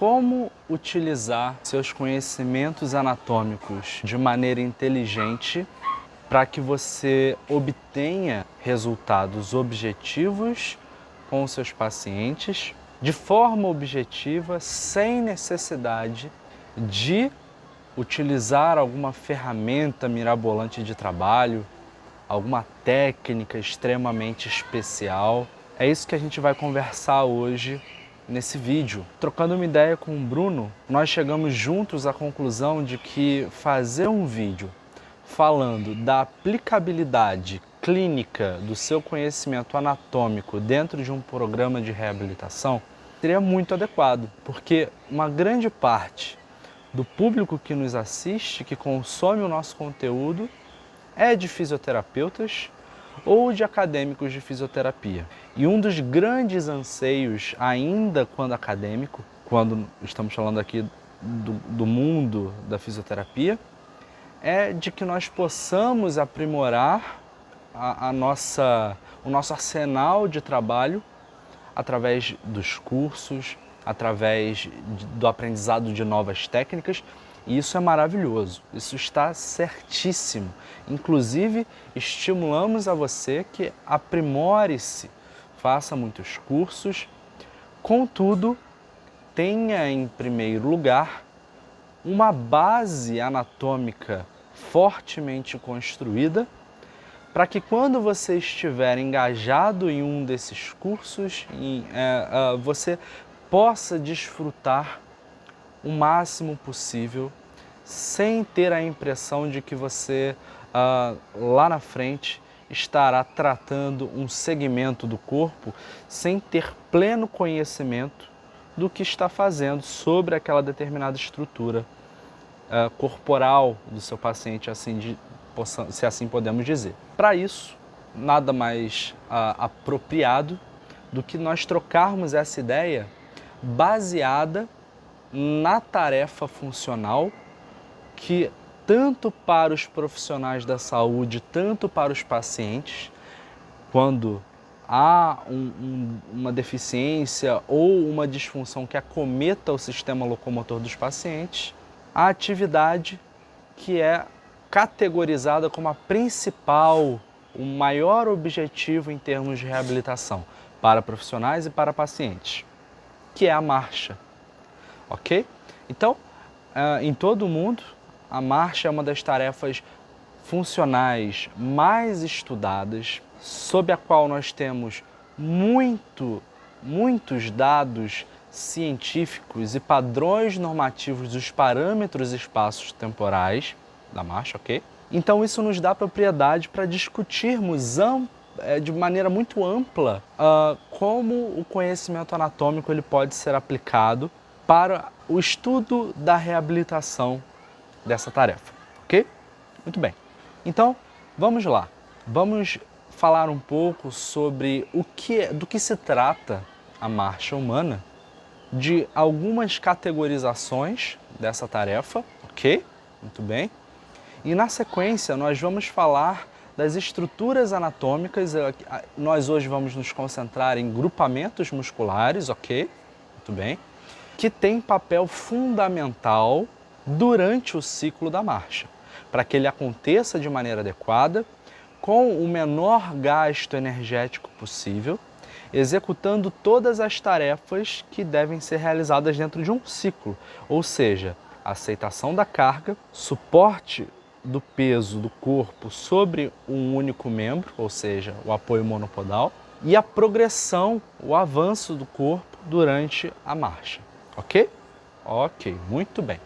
Como utilizar seus conhecimentos anatômicos de maneira inteligente para que você obtenha resultados objetivos com os seus pacientes de forma objetiva, sem necessidade de utilizar alguma ferramenta mirabolante de trabalho, alguma técnica extremamente especial. É isso que a gente vai conversar hoje nesse vídeo. Trocando uma ideia com o Bruno, nós chegamos juntos à conclusão de que fazer um vídeo falando da aplicabilidade clínica do seu conhecimento anatômico dentro de um programa de reabilitação seria muito adequado, porque uma grande parte do público que nos assiste, que consome o nosso conteúdo, é de fisioterapeutas ou de acadêmicos de fisioterapia. E um dos grandes anseios, ainda quando acadêmico, quando estamos falando aqui do mundo da fisioterapia, é de que nós possamos aprimorar o nosso arsenal de trabalho através dos cursos, através do aprendizado de novas técnicas, e isso é maravilhoso, isso está certíssimo. Inclusive, estimulamos a você que aprimore-se, faça muitos cursos, contudo, tenha em primeiro lugar uma base anatômica fortemente construída, para que quando você estiver engajado em um desses cursos, você possa desfrutar o máximo possível, sem ter a impressão de que você, lá na frente, estará tratando um segmento do corpo sem ter pleno conhecimento do que está fazendo sobre aquela determinada estrutura corporal do seu paciente, se assim podemos dizer. Para isso, nada mais apropriado do que nós trocarmos essa ideia baseada na tarefa funcional que, tanto para os profissionais da saúde, tanto para os pacientes, quando há uma deficiência ou uma disfunção que acometa o sistema locomotor dos pacientes, a atividade que é categorizada como a principal, o maior objetivo em termos de reabilitação para profissionais e para pacientes, que é a marcha, ok? Então, em todo o mundo, a marcha é uma das tarefas funcionais mais estudadas, sob a qual nós temos muitos dados científicos e padrões normativos dos parâmetros espaços temporais da marcha, ok? Então isso nos dá propriedade para discutirmos de maneira muito ampla como o conhecimento anatômico ele pode ser aplicado para o estudo da reabilitação dessa tarefa, ok? Muito bem. Então, vamos lá. Vamos falar um pouco sobre do que se trata a marcha humana, de algumas categorizações dessa tarefa, ok? Muito bem. E na sequência nós vamos falar das estruturas anatômicas. Nós hoje vamos nos concentrar em grupamentos musculares, ok? Muito bem. Que tem papel fundamental durante o ciclo da marcha, para que ele aconteça de maneira adequada, com o menor gasto energético possível, executando todas as tarefas que devem ser realizadas dentro de um ciclo, ou seja, aceitação da carga, suporte do peso do corpo sobre um único membro, ou seja, o apoio monopodal, e a progressão, o avanço do corpo durante a marcha, ok? Ok, muito bem.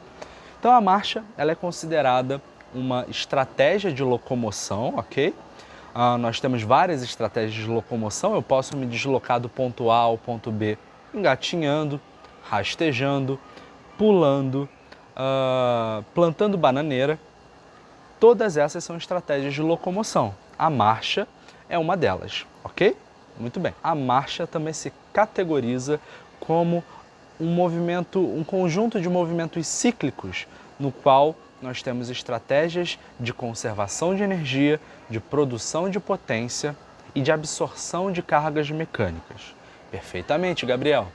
Então a marcha ela é considerada uma estratégia de locomoção, ok? Nós temos várias estratégias de locomoção. Eu posso me deslocar do ponto A ao ponto B engatinhando, rastejando, pulando, plantando bananeira. Todas essas são estratégias de locomoção. A marcha é uma delas, ok? Muito bem. A marcha também se categoriza como um conjunto de movimentos cíclicos, no qual nós temos estratégias de conservação de energia, de produção de potência e de absorção de cargas mecânicas. Perfeitamente, Gabriel.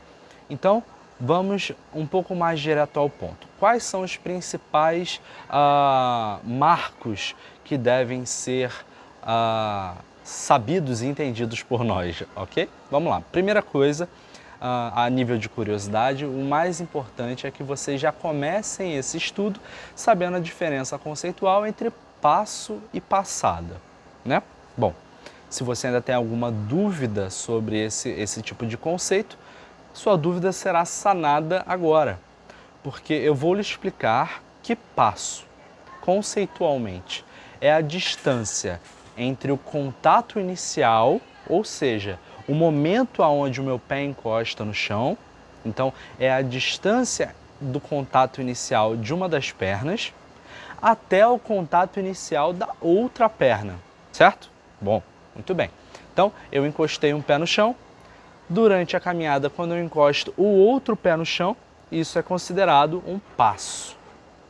Então, vamos um pouco mais direto ao ponto. Quais são os principais marcos que devem ser sabidos e entendidos por nós, ok? Vamos lá. Primeira coisa, a nível de curiosidade, o mais importante é que vocês já comecem esse estudo sabendo a diferença conceitual entre passo e passada, né? Bom, se você ainda tem alguma dúvida sobre esse tipo de conceito, sua dúvida será sanada agora, porque eu vou lhe explicar que passo, conceitualmente, é a distância entre o contato inicial, ou seja, o momento aonde o meu pé encosta no chão, então é a distância do contato inicial de uma das pernas até o contato inicial da outra perna, certo? Bom, muito bem. Então, eu encostei um pé no chão. Durante a caminhada, quando eu encosto o outro pé no chão, isso é considerado um passo.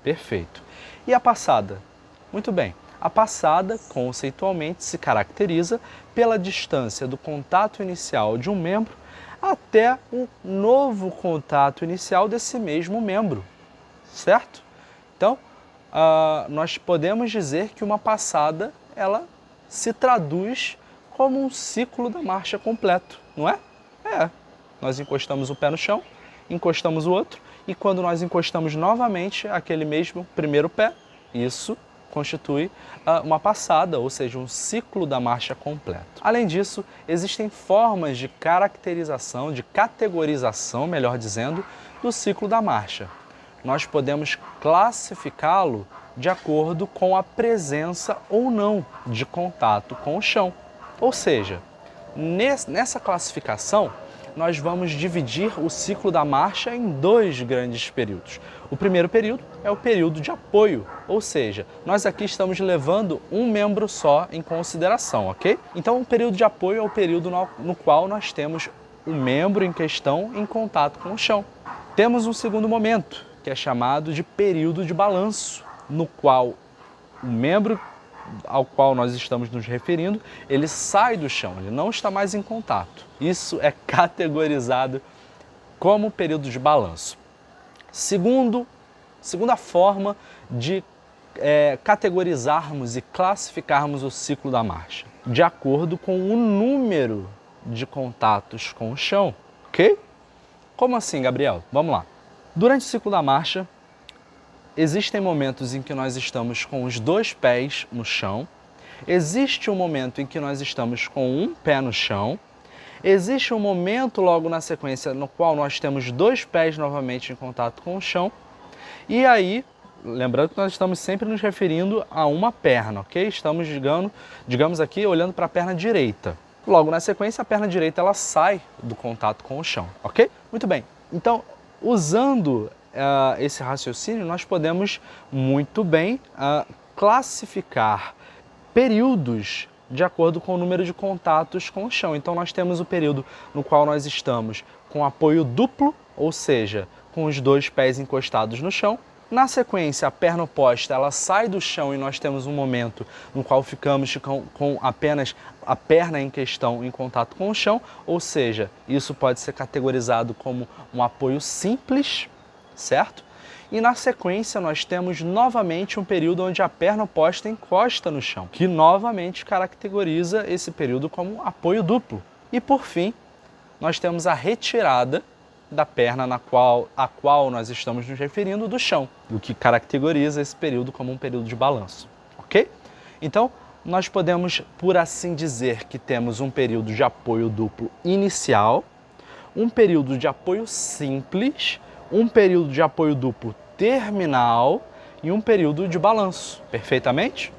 Perfeito. E a passada? Muito bem. A passada, conceitualmente, se caracteriza pela distância do contato inicial de um membro até o novo contato inicial desse mesmo membro, certo? Então, nós podemos dizer que uma passada, ela se traduz como um ciclo da marcha completo, não é? Nós encostamos o pé no chão, encostamos o outro, e quando nós encostamos novamente aquele mesmo primeiro pé, isso constitui uma passada, ou seja, um ciclo da marcha completo. Além disso, existem formas de caracterização, de categorização, melhor dizendo, do ciclo da marcha. Nós podemos classificá-lo de acordo com a presença ou não de contato com o chão. Ou seja, nessa classificação, nós vamos dividir o ciclo da marcha em dois grandes períodos. O primeiro período é o período de apoio, ou seja, nós aqui estamos levando um membro só em consideração, ok? Então, o período de apoio é o período no qual nós temos o membro em questão em contato com o chão. Temos um segundo momento, que é chamado de período de balanço, no qual o membro ao qual nós estamos nos referindo, ele sai do chão, ele não está mais em contato. Isso é categorizado como período de balanço. Segunda forma de categorizarmos e classificarmos o ciclo da marcha, de acordo com o número de contatos com o chão, ok? Como assim, Gabriel? Vamos lá. Durante o ciclo da marcha, existem momentos em que nós estamos com os dois pés no chão, existe um momento em que nós estamos com um pé no chão, existe um momento logo na sequência no qual nós temos dois pés novamente em contato com o chão, e aí, lembrando que nós estamos sempre nos referindo a uma perna, ok? Estamos, digamos aqui, olhando para a perna direita. Logo na sequência, a perna direita ela sai do contato com o chão, ok? Muito bem, então, usando esse raciocínio, nós podemos muito bem classificar períodos de acordo com o número de contatos com o chão. Então, nós temos o período no qual nós estamos com apoio duplo, ou seja, com os dois pés encostados no chão. Na sequência, a perna oposta ela sai do chão e nós temos um momento no qual ficamos com apenas a perna em questão em contato com o chão, ou seja, isso pode ser categorizado como um apoio simples, certo? E na sequência nós temos novamente um período onde a perna oposta encosta no chão, que novamente caracteriza esse período como apoio duplo. E por fim, nós temos a retirada da perna a qual nós estamos nos referindo do chão, o que caracteriza esse período como um período de balanço, ok? Então, nós podemos, por assim dizer, que temos um período de apoio duplo inicial, um período de apoio simples, um período de apoio duplo terminal e um período de balanço. Perfeitamente?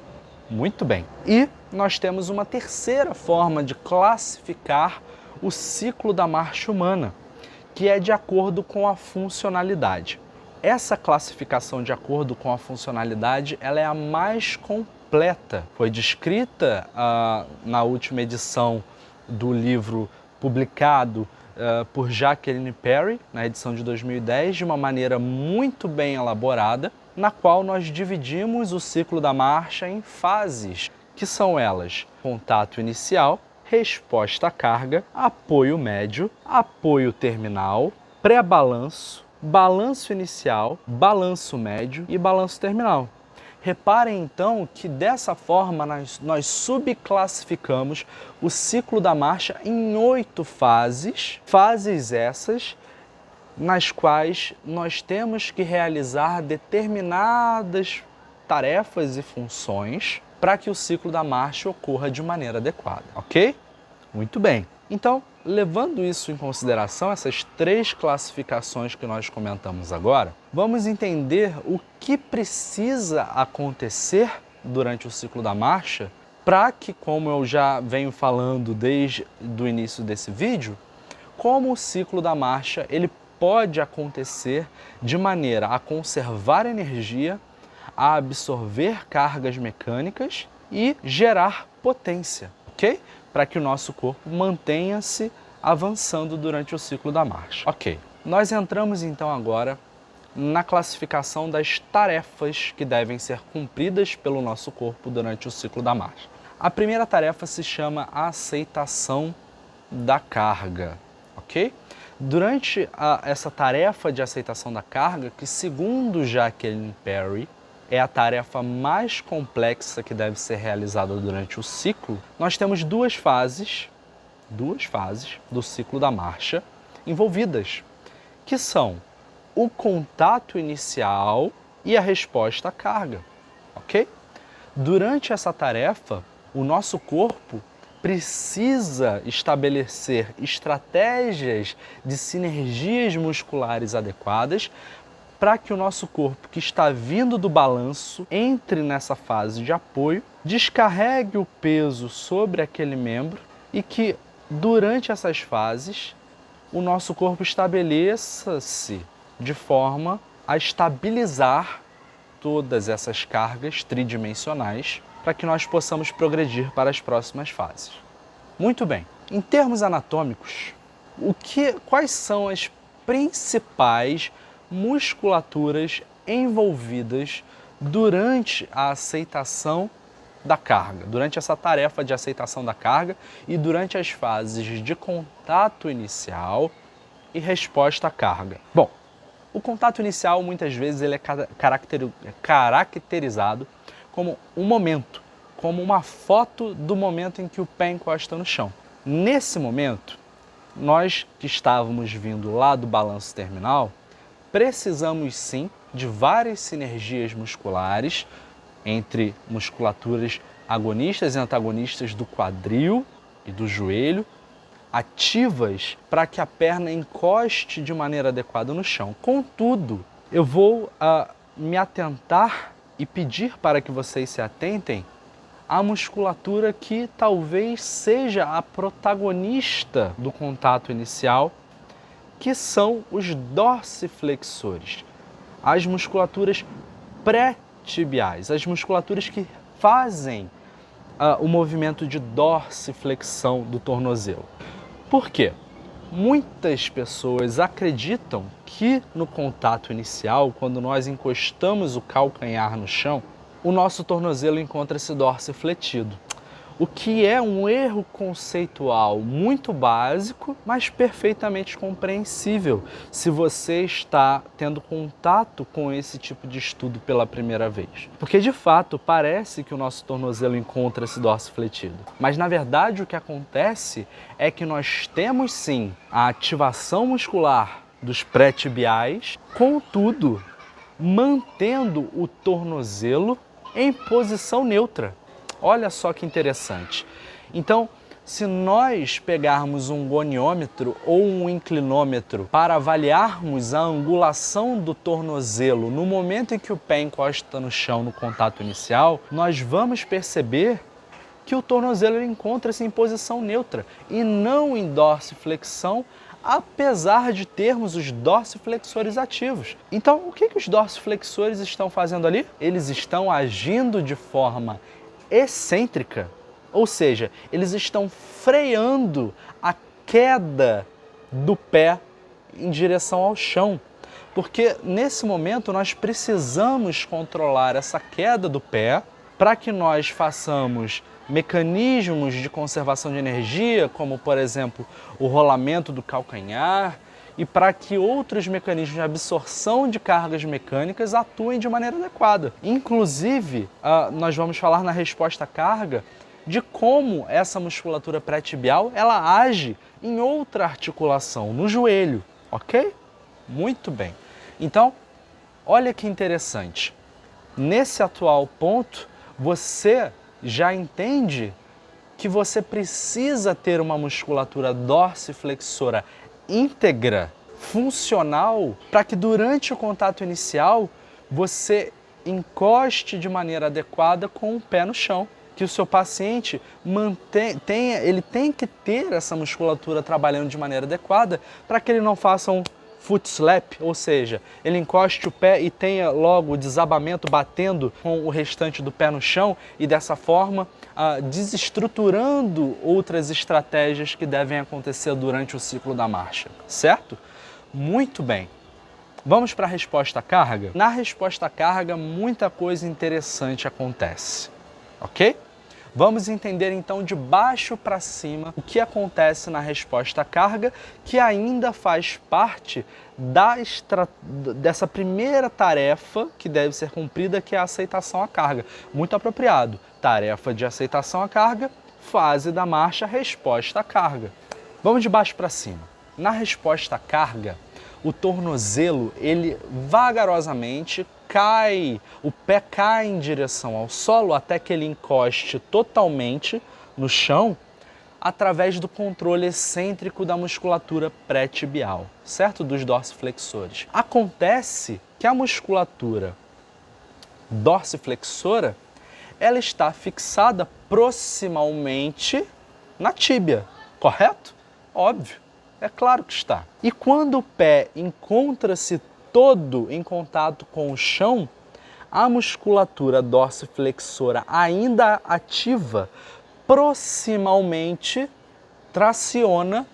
Muito bem. E nós temos uma terceira forma de classificar o ciclo da marcha humana, que é de acordo com a funcionalidade. Essa classificação de acordo com a funcionalidade, ela é a mais completa. Foi descrita na última edição do livro publicado por Jacqueline Perry, na edição de 2010, de uma maneira muito bem elaborada, na qual nós dividimos o ciclo da marcha em fases, que são elas: contato inicial, resposta à carga, apoio médio, apoio terminal, pré-balanço, balanço inicial, balanço médio e balanço terminal. Reparem então que dessa forma nós subclassificamos o ciclo da marcha em 8 fases, fases essas nas quais nós temos que realizar determinadas tarefas e funções para que o ciclo da marcha ocorra de maneira adequada, ok? Muito bem. Então, levando isso em consideração, essas 3 classificações que nós comentamos agora, vamos entender o que precisa acontecer durante o ciclo da marcha para que, como eu já venho falando desde o início desse vídeo, como o ciclo da marcha ele pode acontecer de maneira a conservar energia, a absorver cargas mecânicas e gerar potência, ok? Para que o nosso corpo mantenha-se avançando durante o ciclo da marcha. Ok, nós entramos então agora na classificação das tarefas que devem ser cumpridas pelo nosso corpo durante o ciclo da marcha. A primeira tarefa se chama aceitação da carga, ok? Durante essa tarefa de aceitação da carga, que segundo Jacqueline Perry, é a tarefa mais complexa que deve ser realizada durante o ciclo, nós temos duas fases do ciclo da marcha envolvidas, que são o contato inicial e a resposta à carga, ok? Durante essa tarefa, o nosso corpo precisa estabelecer estratégias de sinergias musculares adequadas para que o nosso corpo, que está vindo do balanço, entre nessa fase de apoio, descarregue o peso sobre aquele membro e que, durante essas fases, o nosso corpo estabeleça-se de forma a estabilizar todas essas cargas tridimensionais para que nós possamos progredir para as próximas fases. Muito bem, em termos anatômicos, quais são as principais musculaturas envolvidas durante a aceitação da carga, durante essa tarefa de aceitação da carga e durante as fases de contato inicial e resposta à carga? Bom, o contato inicial muitas vezes ele é caracterizado como um momento, como uma foto do momento em que o pé encosta no chão. Nesse momento, nós que estávamos vindo lá do balanço terminal, precisamos sim de várias sinergias musculares entre musculaturas agonistas e antagonistas do quadril e do joelho, ativas para que a perna encoste de maneira adequada no chão. Contudo, eu vou me atentar e pedir para que vocês se atentem à musculatura que talvez seja a protagonista do contato inicial, que são os dorsiflexores, as musculaturas pré-tibiais, as musculaturas que fazem o movimento de dorsiflexão do tornozelo. Por quê? Muitas pessoas acreditam que no contato inicial, quando nós encostamos o calcanhar no chão, o nosso tornozelo encontra-se dorsifletido, o que é um erro conceitual muito básico, mas perfeitamente compreensível se você está tendo contato com esse tipo de estudo pela primeira vez. Porque de fato parece que o nosso tornozelo encontra-se dorsifletido, mas na verdade o que acontece é que nós temos sim a ativação muscular dos pré-tibiais, contudo mantendo o tornozelo em posição neutra. Olha só que interessante. Então, se nós pegarmos um goniômetro ou um inclinômetro para avaliarmos a angulação do tornozelo no momento em que o pé encosta no chão no contato inicial, nós vamos perceber que o tornozelo encontra-se em posição neutra e não em dorsiflexão, apesar de termos os dorsiflexores ativos. Então, o que os dorsiflexores estão fazendo ali? Eles estão agindo de forma excêntrica, ou seja, eles estão freando a queda do pé em direção ao chão, porque nesse momento nós precisamos controlar essa queda do pé para que nós façamos mecanismos de conservação de energia, como por exemplo o rolamento do calcanhar, e para que outros mecanismos de absorção de cargas mecânicas atuem de maneira adequada. Inclusive, nós vamos falar na resposta à carga de como essa musculatura pré-tibial ela age em outra articulação, no joelho, ok? Muito bem. Então, olha que interessante. Nesse atual ponto, você já entende que você precisa ter uma musculatura dorsiflexora íntegra, funcional, para que durante o contato inicial você encoste de maneira adequada com o pé no chão. Que o seu paciente ele tem que ter essa musculatura trabalhando de maneira adequada para que ele não faça um foot slap, ou seja, ele encoste o pé e tenha logo o desabamento batendo com o restante do pé no chão e dessa forma desestruturando outras estratégias que devem acontecer durante o ciclo da marcha, certo? Muito bem. Vamos para a resposta à carga? Na resposta à carga, muita coisa interessante acontece, ok? Vamos entender então de baixo para cima o que acontece na resposta à carga, que ainda faz parte dessa primeira tarefa que deve ser cumprida, que é a aceitação à carga. Muito apropriado. Tarefa de aceitação à carga, fase da marcha, resposta à carga. Vamos de baixo para cima. Na resposta à carga, o tornozelo, ele vagarosamente cai, o pé cai em direção ao solo até que ele encoste totalmente no chão através do controle excêntrico da musculatura pré-tibial, certo? Dos dorsiflexores. Acontece que a musculatura dorsiflexora, ela está fixada proximalmente na tíbia, correto? Óbvio, é claro que está. E quando o pé encontra-se todo em contato com o chão, a musculatura dorsiflexora ainda ativa proximalmente traciona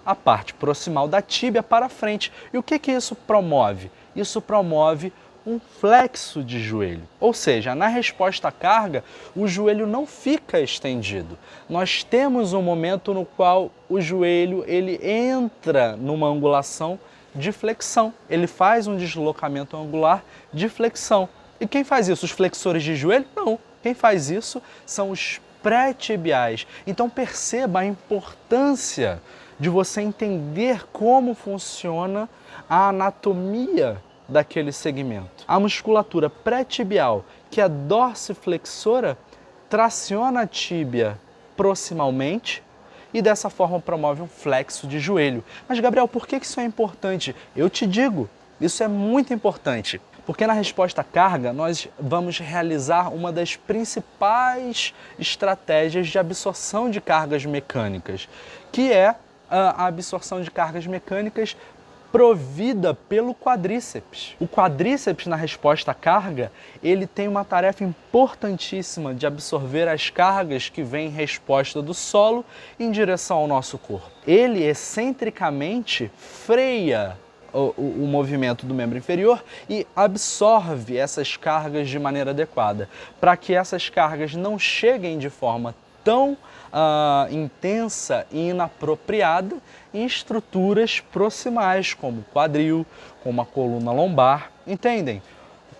a parte proximal da tíbia para frente. E o que isso promove? Isso promove um flexo de joelho. Ou seja, na resposta à carga, o joelho não fica estendido. Nós temos um momento no qual o joelho ele entra numa angulação de flexão. Ele faz um deslocamento angular de flexão. E quem faz isso? Os flexores de joelho? Não. Quem faz isso são os pré-tibiais. Então perceba a importância de você entender como funciona a anatomia daquele segmento. A musculatura pré-tibial, que é dorsiflexora, traciona a tíbia proximalmente e dessa forma promove um flexo de joelho. Mas, Gabriel, por que isso é importante? Eu te digo, isso é muito importante. Porque na resposta à carga, nós vamos realizar uma das principais estratégias de absorção de cargas mecânicas, que é a absorção de cargas mecânicas provida pelo quadríceps. O quadríceps, na resposta à carga, ele tem uma tarefa importantíssima de absorver as cargas que vêm em resposta do solo em direção ao nosso corpo. Ele excentricamente freia o movimento do membro inferior e absorve essas cargas de maneira adequada, para que essas cargas não cheguem de forma tão intensa e inapropriada em estruturas proximais, como o quadril, como a coluna lombar. Entendem?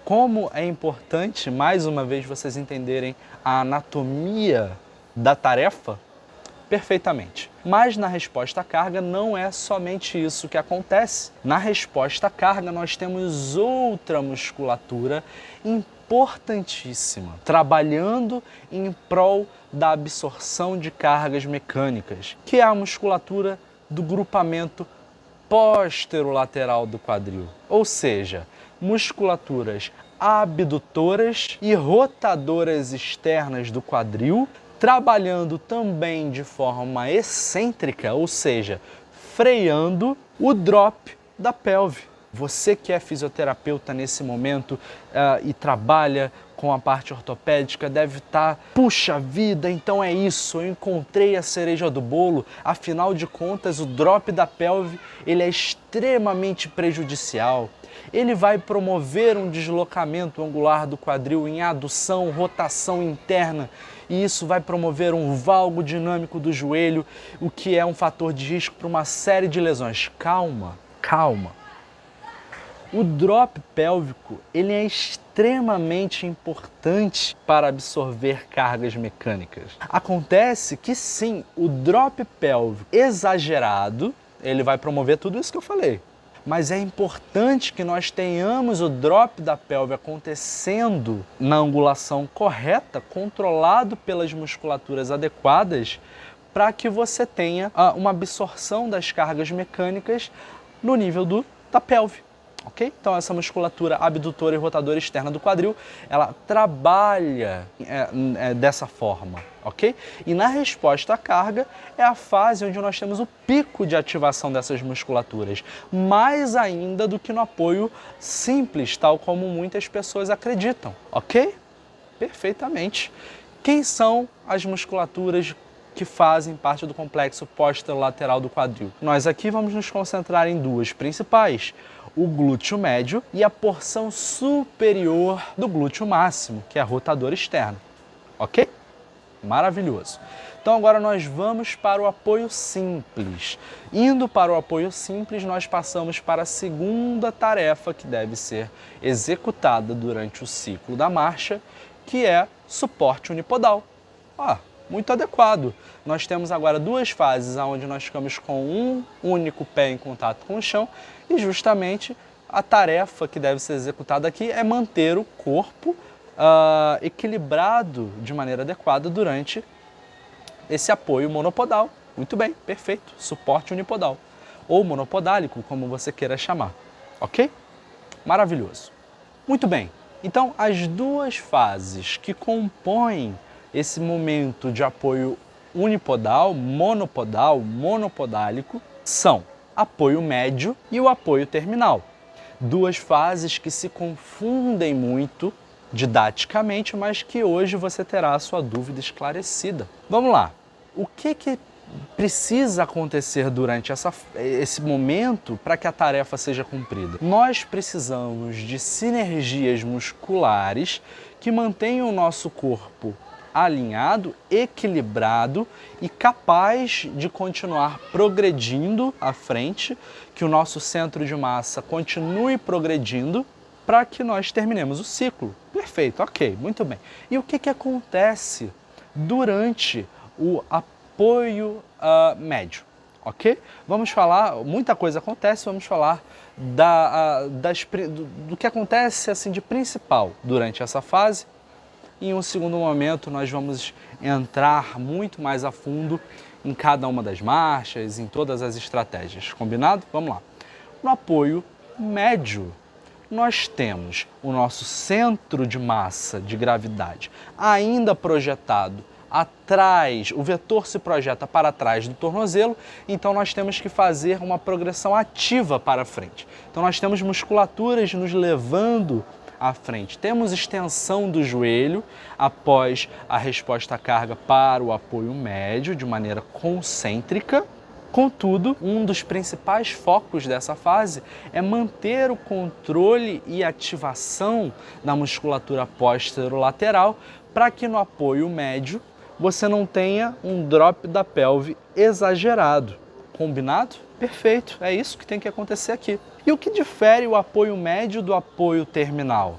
Como é importante, mais uma vez, vocês entenderem a anatomia da tarefa? Perfeitamente. Mas na resposta à carga não é somente isso que acontece. Na resposta à carga nós temos outra musculatura importantíssima, trabalhando em prol da absorção de cargas mecânicas, que é a musculatura do grupamento posterolateral do quadril, ou seja, musculaturas abdutoras e rotadoras externas do quadril, trabalhando também de forma excêntrica, ou seja, freando o drop da pelve. Você que é fisioterapeuta nesse momento e trabalha com a parte ortopédica deve estar, puxa vida, então é isso, eu encontrei a cereja do bolo. Afinal de contas, o drop da pelve ele é extremamente prejudicial. Ele vai promover um deslocamento angular do quadril em adução, rotação interna, e isso vai promover um valgo dinâmico do joelho, o que é um fator de risco para uma série de lesões. Calma, calma. O drop pélvico ele é extremamente importante para absorver cargas mecânicas. Acontece que sim, o drop pélvico exagerado, ele vai promover tudo isso que eu falei. Mas é importante que nós tenhamos o drop da pelve acontecendo na angulação correta, controlado pelas musculaturas adequadas, para que você tenha uma absorção das cargas mecânicas no nível da pelve. Ok? Então essa musculatura abdutora e rotadora externa do quadril, ela trabalha dessa forma, ok? E na resposta à carga é a fase onde nós temos o pico de ativação dessas musculaturas, mais ainda do que no apoio simples, tal como muitas pessoas acreditam, ok? Perfeitamente. Quem são as musculaturas que fazem parte do complexo posterolateral do quadril? Nós aqui vamos nos concentrar em duas principais: o glúteo médio e a porção superior do glúteo máximo, que é a rotadora externa. Ok? Maravilhoso. Então agora nós vamos para o apoio simples. Indo para o apoio simples, nós passamos para a segunda tarefa que deve ser executada durante o ciclo da marcha, que é suporte unipodal. Muito adequado. Nós temos agora duas fases onde nós ficamos com um único pé em contato com o chão e justamente a tarefa que deve ser executada aqui é manter o corpo equilibrado de maneira adequada durante esse apoio monopodal. Muito bem, perfeito. Suporte unipodal ou monopodálico, como você queira chamar. Ok? Maravilhoso. Muito bem. Então, as duas fases que compõem esse momento de apoio unipodal, monopodal, monopodálico, são apoio médio e o apoio terminal. Duas fases que se confundem muito didaticamente, mas que hoje você terá a sua dúvida esclarecida. Vamos lá. O que precisa acontecer durante esse momento para que a tarefa seja cumprida? Nós precisamos de sinergias musculares que mantenham o nosso corpo alinhado, equilibrado e capaz de continuar progredindo à frente, que o nosso centro de massa continue progredindo para que nós terminemos o ciclo. Perfeito, ok, muito bem. E o que acontece durante o apoio médio? Ok? Vamos falar, muita coisa acontece, vamos falar do que acontece assim de principal durante essa fase. Em um segundo momento, nós vamos entrar muito mais a fundo em cada uma das marchas, em todas as estratégias. Combinado? Vamos lá. No apoio médio, nós temos o nosso centro de massa de gravidade ainda projetado atrás, o vetor se projeta para trás do tornozelo, então nós temos que fazer uma progressão ativa para frente. Então nós temos musculaturas nos levando à frente. Temos extensão do joelho após a resposta à carga para o apoio médio de maneira concêntrica. Contudo, um dos principais focos dessa fase é manter o controle e ativação da musculatura posterolateral para que no apoio médio você não tenha um drop da pelve exagerado. Combinado? Perfeito, é isso que tem que acontecer aqui. E o que difere o apoio médio do apoio terminal?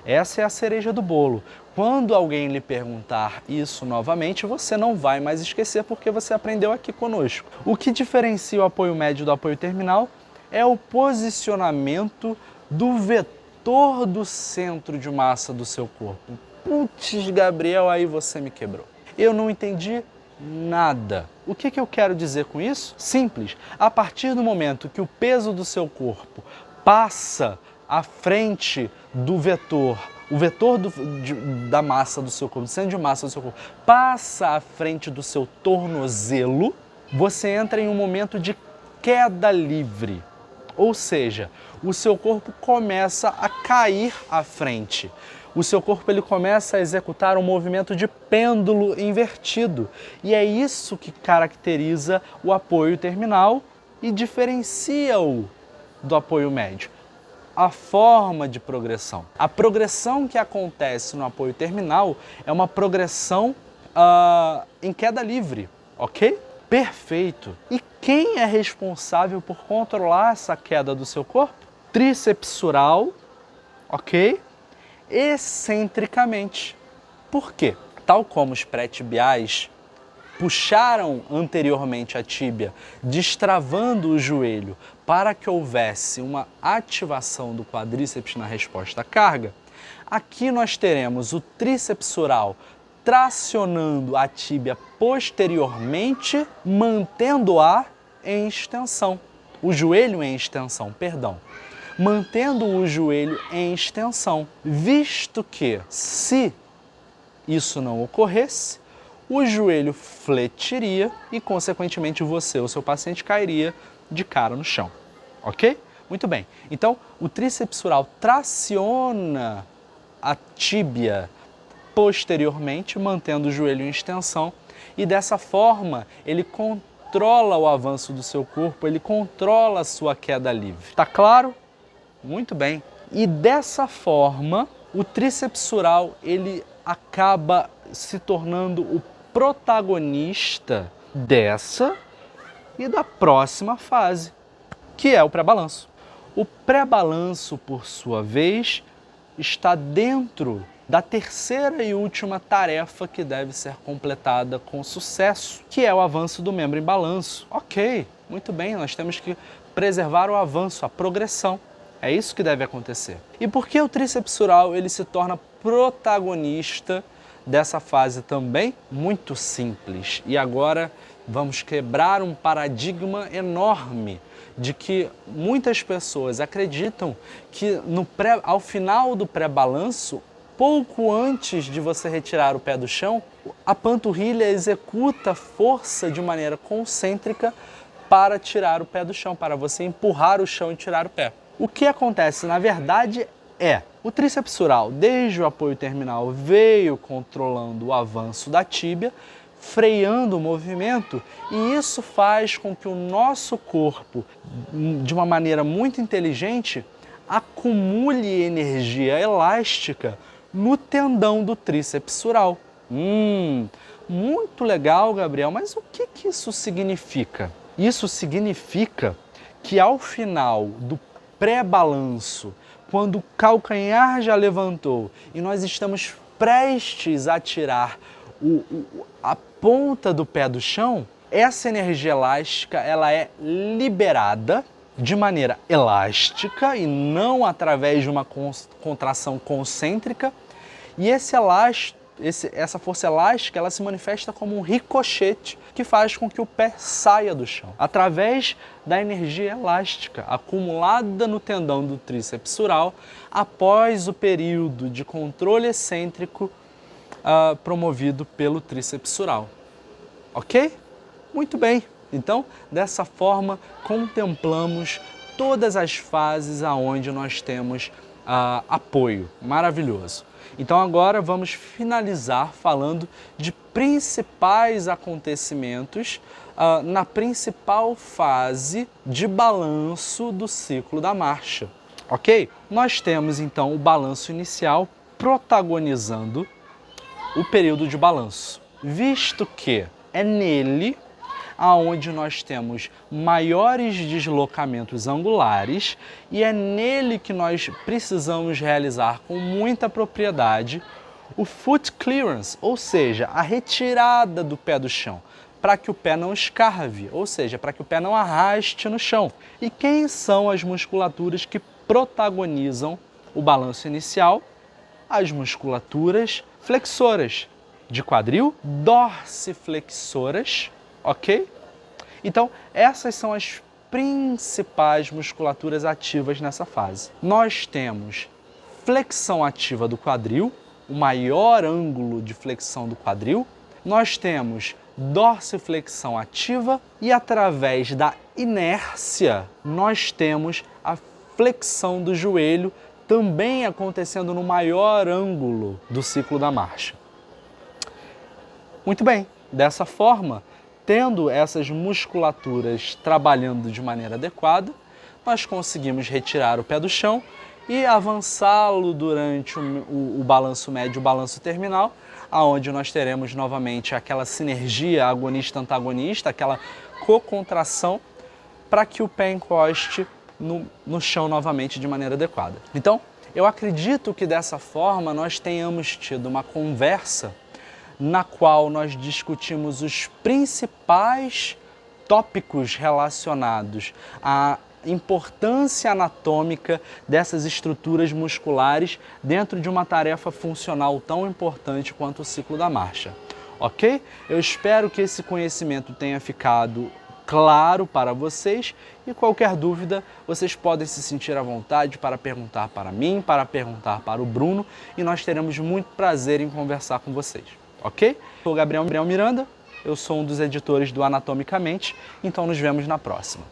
Essa é a cereja do bolo. Quando alguém lhe perguntar isso novamente, você não vai mais esquecer porque você aprendeu aqui conosco. O que diferencia o apoio médio do apoio terminal é o posicionamento do vetor do centro de massa do seu corpo. Putz, Gabriel, aí você me quebrou. Eu não entendi nada. O que eu quero dizer com isso? Simples. A partir do momento que o peso do seu corpo passa à frente do vetor, o vetor da massa do seu corpo, do centro de massa do seu corpo, passa à frente do seu tornozelo, você entra em um momento de queda livre, Ou seja, o seu corpo começa a cair à frente. O seu corpo ele começa a executar um movimento de pêndulo invertido. E é isso que caracteriza o apoio terminal e diferencia-o do apoio médio. A forma de progressão. A progressão que acontece no apoio terminal é uma progressão em queda livre, ok? Perfeito. E quem é responsável por controlar essa queda do seu corpo? Tríceps sural, ok? Excentricamente. Por quê? Tal como os pré-tibiais puxaram anteriormente a tíbia, destravando o joelho para que houvesse uma ativação do quadríceps na resposta à carga, aqui nós teremos o tríceps sural tracionando a tíbia posteriormente, mantendo-a em extensão. O joelho em extensão, perdão. Mantendo o joelho em extensão, visto que, se isso não ocorresse, o joelho fletiria e, consequentemente, você ou seu paciente cairia de cara no chão, ok? Muito bem. Então, o tríceps sural traciona a tíbia posteriormente, mantendo o joelho em extensão, e dessa forma ele controla o avanço do seu corpo, ele controla a sua queda livre. Tá claro? Muito bem. E dessa forma, o tríceps sural ele acaba se tornando o protagonista dessa e da próxima fase, que é o pré-balanço. O pré-balanço, por sua vez, está dentro da terceira e última tarefa que deve ser completada com sucesso, que é o avanço do membro em balanço. Ok, muito bem, nós temos que preservar o avanço, a progressão. É isso que deve acontecer. E por que o tríceps sural ele se torna protagonista dessa fase também? Muito simples. E agora vamos quebrar um paradigma enorme de que muitas pessoas acreditam que ao final do pré-balanço, pouco antes de você retirar o pé do chão, a panturrilha executa força de maneira concêntrica para tirar o pé do chão, para você empurrar o chão e tirar o pé. O que acontece, na verdade, o tríceps sural, desde o apoio terminal, veio controlando o avanço da tíbia, freando o movimento, e isso faz com que o nosso corpo, de uma maneira muito inteligente, acumule energia elástica no tendão do tríceps sural. Muito legal, Gabriel, mas o que isso significa? Isso significa que ao final do pré-balanço, quando o calcanhar já levantou e nós estamos prestes a tirar a ponta do pé do chão, essa energia elástica ela é liberada de maneira elástica e não através de uma contração concêntrica, e essa força elástica ela se manifesta como um ricochete que faz com que o pé saia do chão, através da energia elástica acumulada no tendão do tríceps sural após o período de controle excêntrico promovido pelo tríceps sural. Ok? Muito bem. Então, dessa forma, contemplamos todas as fases aonde nós temos apoio. Maravilhoso. Então agora vamos finalizar falando de principais acontecimentos na principal fase de balanço do ciclo da marcha, ok? Nós temos então o balanço inicial protagonizando o período de balanço, visto que é nele aonde nós temos maiores deslocamentos angulares e é nele que nós precisamos realizar com muita propriedade o foot clearance, ou seja, a retirada do pé do chão, para que o pé não escarve, ou seja, para que o pé não arraste no chão. E quem são as musculaturas que protagonizam o balanço inicial? As musculaturas flexoras de quadril, dorsiflexoras, ok? Então, essas são as principais musculaturas ativas nessa fase. Nós temos flexão ativa do quadril, o maior ângulo de flexão do quadril. Nós temos dorsiflexão ativa e através da inércia, nós temos a flexão do joelho também acontecendo no maior ângulo do ciclo da marcha. Muito bem, dessa forma, tendo essas musculaturas trabalhando de maneira adequada, nós conseguimos retirar o pé do chão e avançá-lo durante o balanço médio e o balanço terminal, aonde nós teremos novamente aquela sinergia agonista-antagonista, aquela cocontração, para que o pé encoste no chão novamente de maneira adequada. Então, eu acredito que dessa forma nós tenhamos tido uma conversa na qual nós discutimos os principais tópicos relacionados à importância anatômica dessas estruturas musculares dentro de uma tarefa funcional tão importante quanto o ciclo da marcha. Ok? Eu espero que esse conhecimento tenha ficado claro para vocês e qualquer dúvida vocês podem se sentir à vontade para perguntar para mim, para perguntar para o Bruno e nós teremos muito prazer em conversar com vocês, ok? Sou o Gabriel Miranda, eu sou um dos editores do Anatomicamente, então nos vemos na próxima.